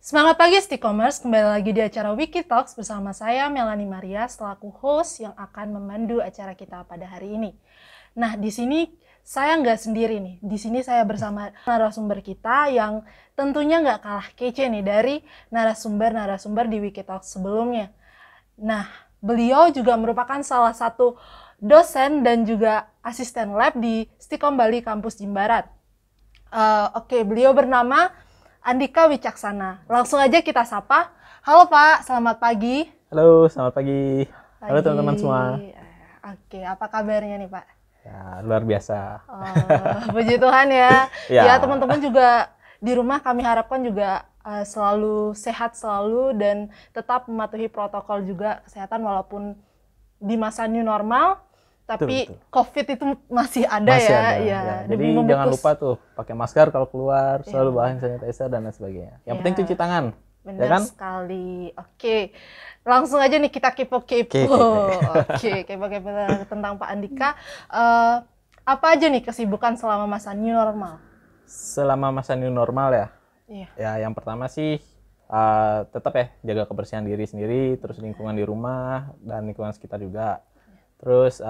Semangat pagi Stick-commerce, kembali lagi di acara Wiki Talks bersama saya Melanie Maria selaku host yang akan memandu acara kita pada hari ini. Nah, di sini saya nggak sendiri nih. Di sini saya bersama narasumber kita yang tentunya nggak kalah kece nih dari narasumber-narasumber di Wiki Talks sebelumnya. Nah, beliau juga merupakan salah satu dosen dan juga asisten lab di Stikom Bali Kampus Jimbarat. Beliau bernama Andika Wicaksana. Langsung aja kita sapa. Halo Pak, selamat pagi. Halo, selamat pagi. Halo teman-teman semua. Apa kabarnya nih Pak? Ya, luar biasa. Puji Tuhan ya. Ya. Ya teman-teman juga di rumah kami harapkan juga selalu sehat selalu dan tetap mematuhi protokol juga kesehatan walaupun di masa new normal. Tapi betul. COVID itu masih ada ya. Ya. Jadi jangan lupa tuh pakai masker kalau keluar, selalu bawa hand sanitizer dan lain sebagainya. Yang penting cuci tangan. Benar ya kan? sekali. Oke. Langsung aja nih kita kepo-kepo. Kepo-kepo tentang Pak Andika. Apa aja nih kesibukan selama masa new normal? Selama masa new normal ya? Iya. Ya, yang pertama sih tetap ya jaga kebersihan diri sendiri, terus lingkungan di rumah dan lingkungan sekitar juga. Terus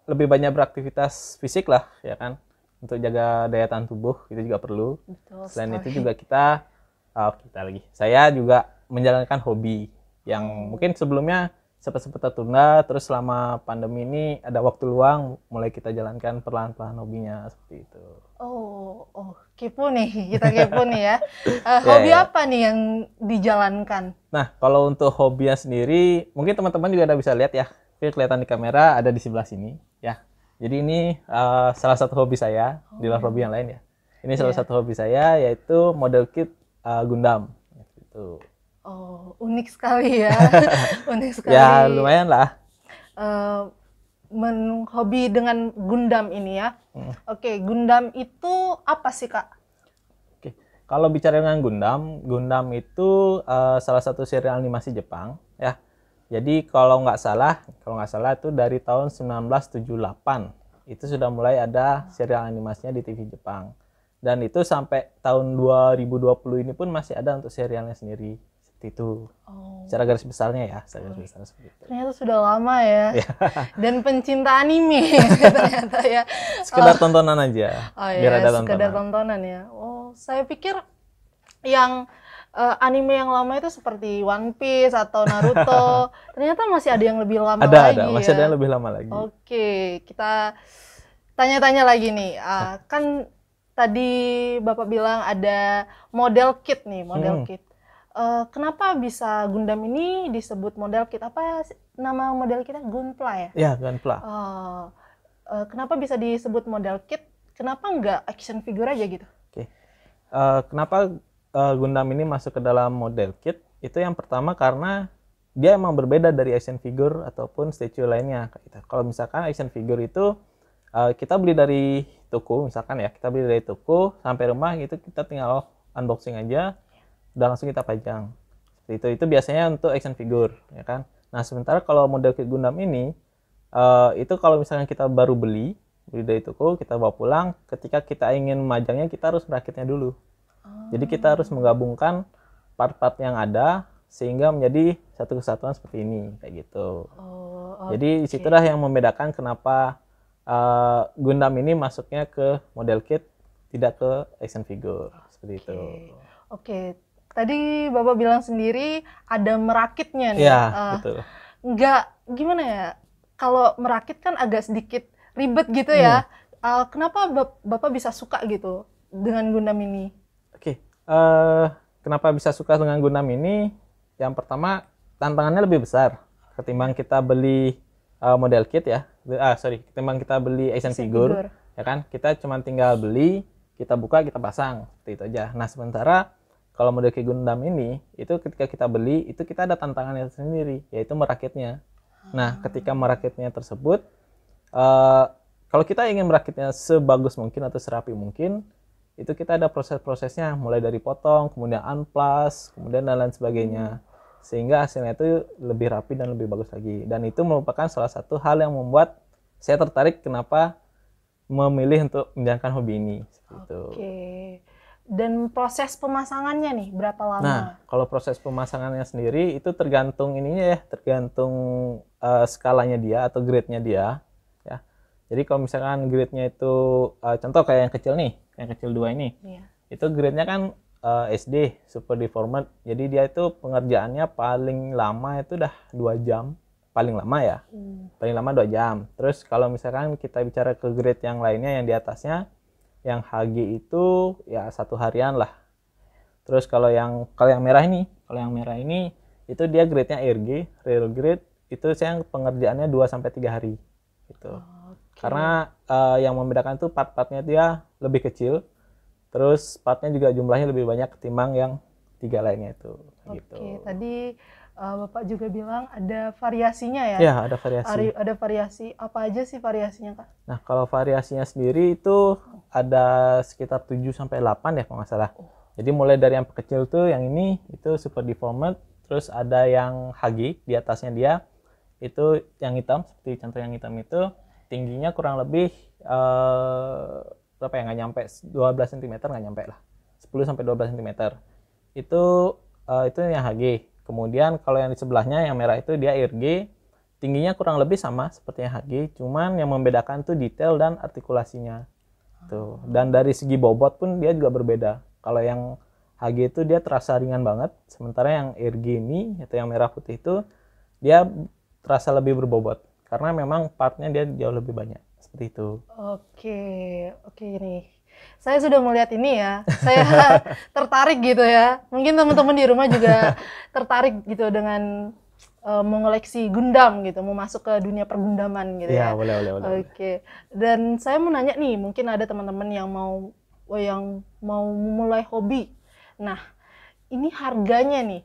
lebih banyak beraktivitas fisik lah, ya kan, untuk jaga daya tahan tubuh itu juga perlu. Betul Selain sekali. itu juga saya juga menjalankan hobi yang mungkin sebelumnya sempat tertunda, terus selama pandemi ini ada waktu luang, mulai kita jalankan perlahan-lahan hobinya seperti itu. Kepo nih, kita kepo nih ya. Hobi apa nih yang dijalankan? Nah, kalau untuk hobinya sendiri, mungkin teman-teman juga udah bisa lihat ya. Kelihatan di kamera ada di sebelah sini ya. Jadi ini salah satu hobi saya di luar hobi yang lain ya. Ini salah satu hobi saya yaitu model kit Gundam gitu. Unik sekali ya. Unik sekali. Ya lumayan lah. Hobi dengan Gundam ini ya. Gundam itu apa sih Kak? Kalau bicara dengan Gundam itu salah satu serial animasi Jepang ya. Jadi kalau nggak salah itu dari tahun 1978 itu sudah mulai ada serial animasinya di TV Jepang. Dan itu sampai tahun 2020 ini pun masih ada untuk serialnya sendiri seperti itu. Secara garis besarnya ya, seperti itu. Ternyata sudah lama ya. Dan pencinta anime ternyata ya. Sekedar tontonan aja. Biar ada tontonan. Sekedar tontonan ya. Saya pikir yang anime yang lama itu seperti One Piece atau Naruto. Ternyata masih ada yang lebih lama lagi. Masih ada yang lebih lama lagi. Kita tanya-tanya lagi nih. Kan tadi Bapak bilang ada model kit nih, kit. Kenapa bisa Gundam ini disebut model kit? Apa nama model kitnya? Gunpla ya? Ya, Gunpla. Kenapa bisa disebut model kit? Kenapa nggak action figure aja gitu? Kenapa Gundam ini masuk ke dalam model kit? Itu yang pertama karena dia emang berbeda dari action figure ataupun statue lainnya. Kalau misalkan action figure itu kita beli dari toko, misalkan ya, kita beli dari toko sampai rumah gitu, kita tinggal unboxing aja, udah langsung kita pajang. Seperti itu biasanya untuk action figure, ya kan. Nah, sementara kalau model kit Gundam ini itu kalau misalkan kita baru beli dari toko, kita bawa pulang, ketika kita ingin memajangnya kita harus merakitnya dulu. Jadi kita harus menggabungkan part-part yang ada sehingga menjadi satu kesatuan seperti ini, kayak gitu. Jadi disitulah yang membedakan kenapa Gundam ini masuknya ke model kit, tidak ke action figure, seperti itu. Tadi Bapak bilang sendiri ada merakitnya nih. Iya, betul. Nggak, gimana ya, kalau merakit kan agak sedikit ribet gitu ya. Kenapa Bapak bisa suka gitu dengan Gundam ini? Kenapa bisa suka dengan Gundam ini? Yang pertama, tantangannya lebih besar ketimbang kita beli model kit ya. Ketimbang kita beli action figure, ya kan? Kita cuma tinggal beli, kita buka, kita pasang, seperti itu aja. Nah, sementara kalau model kit Gundam ini, itu ketika kita beli, itu kita ada tantangannya sendiri, yaitu merakitnya. Nah, ketika merakitnya tersebut, kalau kita ingin merakitnya sebagus mungkin atau serapi mungkin, itu kita ada proses-prosesnya, mulai dari potong, kemudian unplus, kemudian dan lain sebagainya. Sehingga hasilnya itu lebih rapi dan lebih bagus lagi. Dan itu merupakan salah satu hal yang membuat saya tertarik kenapa memilih untuk menjalankan hobi ini. Seperti itu. Dan proses pemasangannya nih berapa lama? Nah, kalau proses pemasangannya sendiri itu tergantung ininya ya, tergantung skalanya dia atau grade-nya dia ya. Jadi kalau misalkan grade-nya itu contoh kayak yang kecil nih, yang kecil 2 ini. Iya. Itu grade-nya kan SD, super deformed. Jadi dia itu pengerjaannya paling lama itu udah 2 jam. Paling lama ya. Paling lama 2 jam. Terus kalau misalkan kita bicara ke grade yang lainnya yang di atasnya, yang HG itu ya 1 harian lah. Terus kalau yang merah ini, itu dia grade-nya RG, real grade, itu saya pengerjaannya 2 sampai 3 hari gitu. Karena yang membedakan itu part-partnya dia lebih kecil. Terus partnya juga jumlahnya lebih banyak ketimbang yang 3 lainnya itu gitu. Oke, tadi Bapak juga bilang ada variasinya ya? Ya, ada variasi. Ada variasi. Apa aja sih variasinya, Kak? Nah, kalau variasinya sendiri itu ada sekitar 7 sampai 8 ya kalau nggak salah. Jadi mulai dari yang kecil tuh yang ini itu super deformed, terus ada yang HG di atasnya dia itu yang hitam, seperti contoh yang hitam itu tingginya kurang lebih berapa ya, nggak nyampe 12 cm, nggak nyampe lah, 10 sampai 12 cm. Itu yang HG. Kemudian kalau yang di sebelahnya yang merah itu dia RG, tingginya kurang lebih sama seperti yang HG, cuman yang membedakan tuh detail dan artikulasinya. Tuh. Dan dari segi bobot pun dia juga berbeda. Kalau yang HG itu dia terasa ringan banget, sementara yang RG ini atau yang merah putih itu dia terasa lebih berbobot karena memang partnya dia jauh lebih banyak. Seperti itu. Oke nih. Saya sudah melihat ini ya, saya tertarik gitu ya. Mungkin teman-teman di rumah juga tertarik gitu dengan mengoleksi Gundam gitu, mau masuk ke dunia pergundaman gitu ya. Ya, boleh. Oke. Dan saya mau nanya nih, mungkin ada teman-teman yang mau mulai hobi. Nah, ini harganya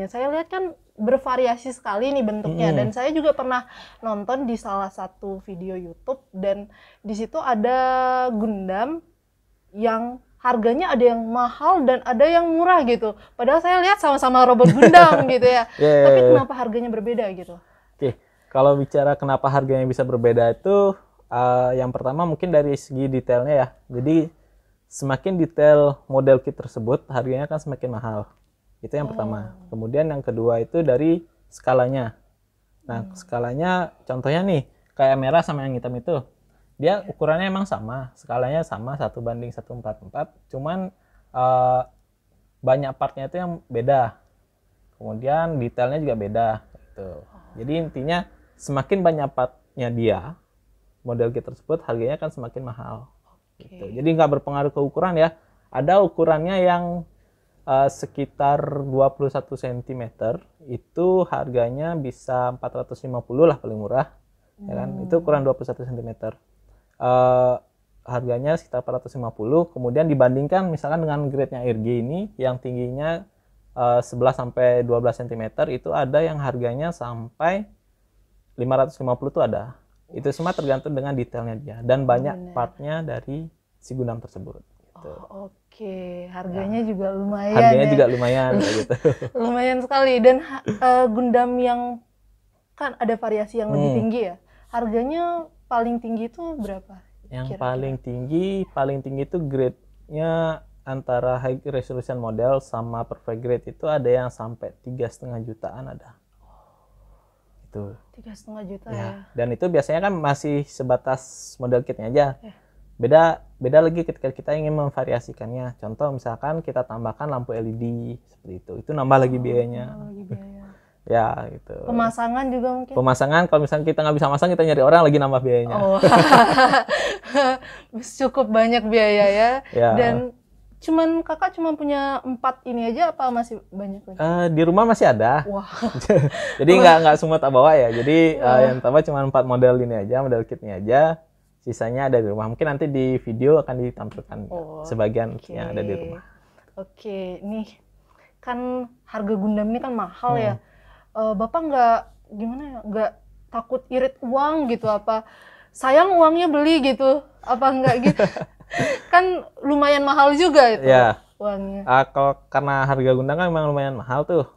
saya lihat kan bervariasi sekali nih bentuknya, dan saya juga pernah nonton di salah satu video YouTube, dan di situ ada Gundam yang harganya ada yang mahal dan ada yang murah gitu. Padahal saya lihat sama-sama robot Gundam gitu ya. Tapi kenapa harganya berbeda gitu? Oke, kalau bicara kenapa harganya bisa berbeda itu yang pertama mungkin dari segi detailnya ya. Jadi semakin detail model kit tersebut, harganya kan semakin mahal. Itu yang pertama. Kemudian yang kedua itu dari skalanya. Nah, skalanya contohnya nih, kayak merah sama yang hitam itu. Dia ukurannya emang sama, skalanya sama 1:144, cuman banyak partnya itu yang beda. Kemudian detailnya juga beda gitu. Jadi intinya semakin banyak partnya dia, model kit tersebut harganya kan semakin mahal. Gitu. Jadi nggak berpengaruh ke ukuran ya. Ada ukurannya yang sekitar 21 cm itu harganya bisa 450 lah paling murah. Ya kan? Itu ukuran 21 cm. Harganya sekitar 450, kemudian dibandingkan misalkan dengan grade-nya RG ini yang tingginya 11 sampai 12 cm itu ada yang harganya sampai 550 tuh ada. Itu semua tergantung dengan detailnya dia dan banyak partnya dari si Gundam tersebut gitu. Oke, harganya juga lumayan. Harganya ya. juga lumayan gitu. Lumayan sekali, dan Gundam yang kan ada variasi yang lebih tinggi ya. Harganya paling tinggi itu berapa? Yang kira-kira? paling tinggi itu grade-nya antara high resolution model sama perfect grade itu ada yang sampai 3,5 jutaan ada. Itu. 3,5 juta Ya. ya. Dan itu biasanya kan masih sebatas model kitnya aja. Beda lagi ketika kita ingin memvariasikannya. Contoh misalkan kita tambahkan lampu LED seperti itu nambah lagi biayanya. Lagi biaya. Ya gitu. Pemasangan juga mungkin. Pemasangan kalau misalnya kita nggak bisa masang, kita nyari orang lagi nambah biayanya. Cukup banyak biaya ya. Ya. Dan kakak cuma punya 4 ini aja apa masih banyak lagi? Di rumah masih ada. Wah. Jadi nggak semua tak bawa ya. Jadi yang tambah cuma 4 model ini aja, model kitnya aja. Sisanya ada di rumah. Mungkin nanti di video akan ditampilkan sebagian yang ada di rumah. Oke, nih kan harga Gundam ini kan mahal ya. Bapak nggak takut irit uang gitu, apa sayang uangnya beli gitu, apa enggak gitu? Kan lumayan mahal juga itu uangnya. Kalau karena harga Gundam kan memang lumayan mahal tuh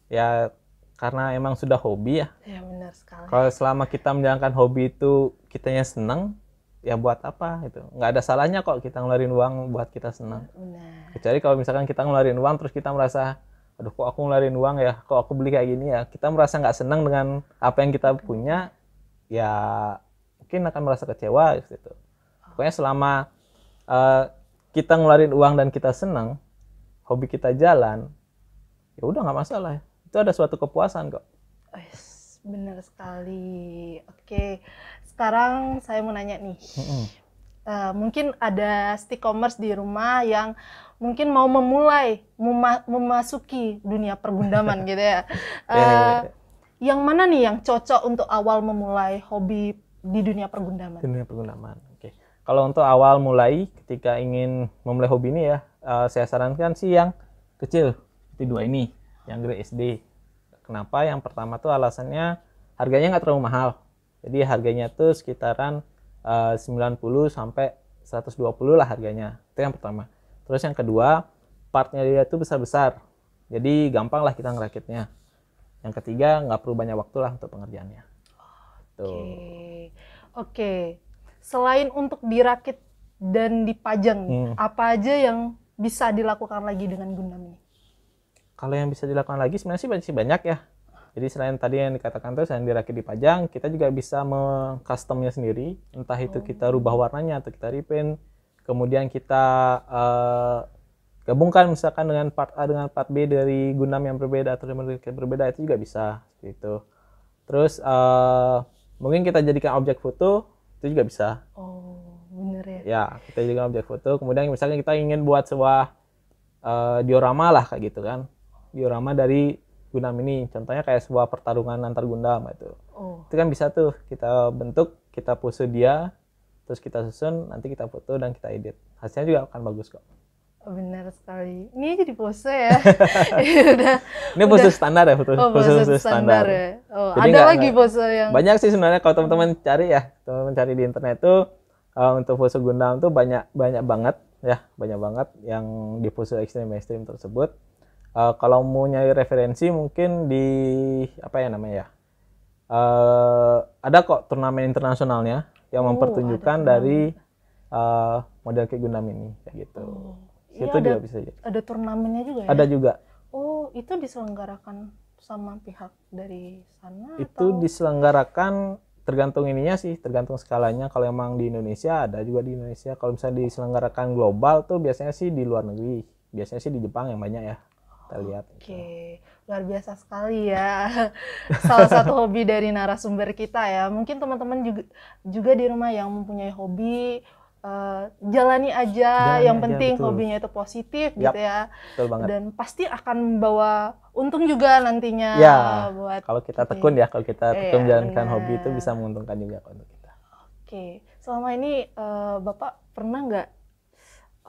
ya, karena emang sudah hobi ya. Ya benar sekali. Kalau selama kita menjalankan hobi itu kitanya senang, ya buat apa gitu. Nggak ada salahnya kok kita ngeluarin uang buat kita senang. Benar. Kecuali kalau misalkan kita ngeluarin uang terus kita merasa, aduh kok aku ngeluarin uang ya, kok aku beli kayak gini ya, kita merasa nggak senang dengan apa yang kita punya, ya mungkin akan merasa kecewa gitu. Pokoknya selama kita ngeluarin uang dan kita senang, hobi kita jalan, ya udah nggak masalah. Itu ada suatu kepuasan kok. Benar sekali. Oke, sekarang saya mau nanya nih. Mungkin ada stick-commerce di rumah yang mungkin mau memasuki dunia pergundaman gitu ya. Yang mana nih yang cocok untuk awal memulai hobi di dunia pergundaman? Dunia pergundaman. Oke. Kalau untuk awal mulai ketika ingin memulai hobi ini ya, saya sarankan sih yang kecil. Seperti 2 ini, yang grade SD. Kenapa? Yang pertama tuh alasannya harganya nggak terlalu mahal. Jadi harganya tuh sekitaran 90 sampai 120 lah harganya. Itu yang pertama. Terus yang kedua, partnya dia tuh besar-besar. Jadi gampang lah kita ngerakitnya. Yang ketiga, nggak perlu banyak waktu lah untuk pengerjaannya. Oke. Selain untuk dirakit dan dipajang, apa aja yang bisa dilakukan lagi dengan Gundam ini? Kalau yang bisa dilakukan lagi sebenarnya sih banyak ya. Jadi selain tadi yang dikatakan tuh selain dirakit dipajang, kita juga bisa mengcustomnya sendiri. Entah itu kita rubah warnanya atau kita repaint. Kemudian kita gabungkan misalkan dengan part A dengan part B dari Gundam yang berbeda atau yang berbeda, itu juga bisa gitu. Terus mungkin kita jadikan objek foto, itu juga bisa. Bener ya? Ya, kita jadikan objek foto. Kemudian misalnya kita ingin buat sebuah diorama lah kayak gitu kan. Diorama dari Gundam ini, contohnya kayak sebuah pertarungan antar Gundam itu. Itu kan bisa tuh kita bentuk, kita pose dia, terus kita susun, nanti kita foto dan kita edit. Hasilnya juga akan bagus kok. Benar sekali. Ini jadi pose ya. Ini pose standar ya, pose standar. Ya. Ada lagi pose yang banyak sih sebenarnya kalau teman-teman cari ya, teman-teman cari di internet tuh untuk pose Gundam tuh banyak banget yang di pose ekstrim tersebut. Kalau mau nyari referensi mungkin di apa ya namanya ya, ada kok turnamen internasionalnya yang mempertunjukkan dari model kayak Gundam ini kayak gitu. Itu juga bisa jadi. Ada turnamennya juga ya? Ada juga. Itu diselenggarakan sama pihak dari sana? Itu diselenggarakan tergantung ininya sih, tergantung skalanya. Kalau emang di Indonesia ada juga di Indonesia. Kalau misalnya diselenggarakan global tuh biasanya sih di luar negeri. Biasanya sih di Jepang yang banyak ya. Kita lihat. Luar biasa sekali ya. Salah satu hobi dari narasumber kita ya. Mungkin teman-teman juga di rumah yang mempunyai hobi, jalani aja. Yang penting betul. Hobinya itu positif gitu ya. Betul banget. Dan pasti akan membawa untung juga nantinya. Ya, buat kalau kita tekun ya, kalau kita tekun menjalankan hobi itu bisa menguntungkan juga untuk kita. Selama ini Bapak pernah nggak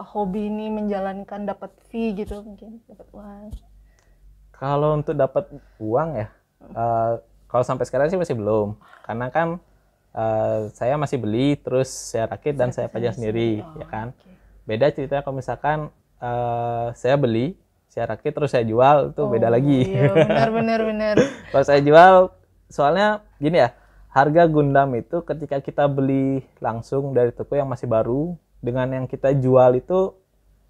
hobi ini menjalankan dapat fee gitu, mungkin dapat uang? Kalau untuk dapat uang ya, kalau sampai sekarang sih masih belum, karena kan saya masih beli terus saya rakit dan saya pajang sendiri, ya kan. Beda ceritanya kalau misalkan saya beli, saya rakit terus saya jual, itu beda lagi. Iya, benar. Kalau saya jual, soalnya gini ya, harga Gundam itu ketika kita beli langsung dari toko yang masih baru dengan yang kita jual itu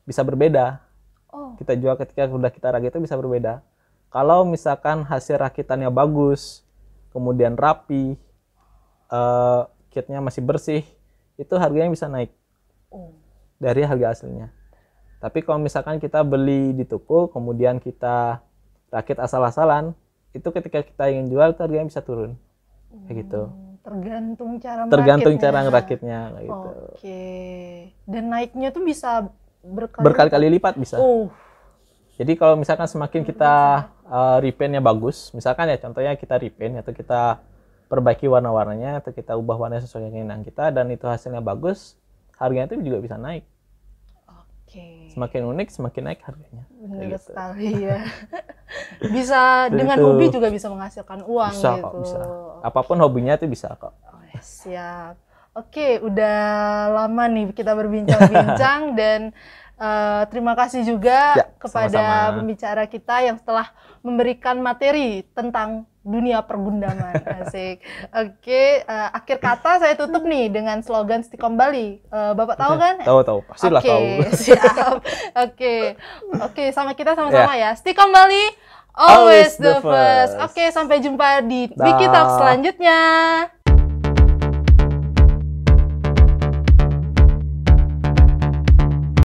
bisa berbeda. Kita jual ketika udah kita rakit itu bisa berbeda. Kalau misalkan hasil rakitannya bagus, kemudian rapi, kitnya masih bersih, itu harganya bisa naik dari harga aslinya. Tapi kalau misalkan kita beli di toko, kemudian kita rakit asal-asalan, itu ketika kita ingin jual, itu harganya bisa turun. Kayak gitu. Tergantung cara ngerakitnya gitu. Dan naiknya tuh bisa berkali-kali lipat bisa. Jadi kalau misalkan semakin kita repaintnya bagus, misalkan ya contohnya kita repaint atau kita perbaiki warna-warnanya atau kita ubah warna sesuai keinginan kita dan itu hasilnya bagus, harganya itu juga bisa naik. Semakin unik semakin naik harganya. Benar sekali ya. Bisa dengan hobi juga bisa menghasilkan uang bisa, gitu. Kok, bisa. Apapun hobinya itu bisa kok. Siap. Udah lama nih kita berbincang-bincang dan terima kasih juga kepada pembicara kita yang telah memberikan materi tentang dunia pergundaman. Asik. Oke, akhir kata saya tutup nih dengan slogan Stikom Bali. Bapak tahu kan? Tahu, pastilah tahu. Oke, siap. Oke, sama kita sama-sama ya. Stikom Bali, always the first. Oke, sampai jumpa di Wiki Talk selanjutnya.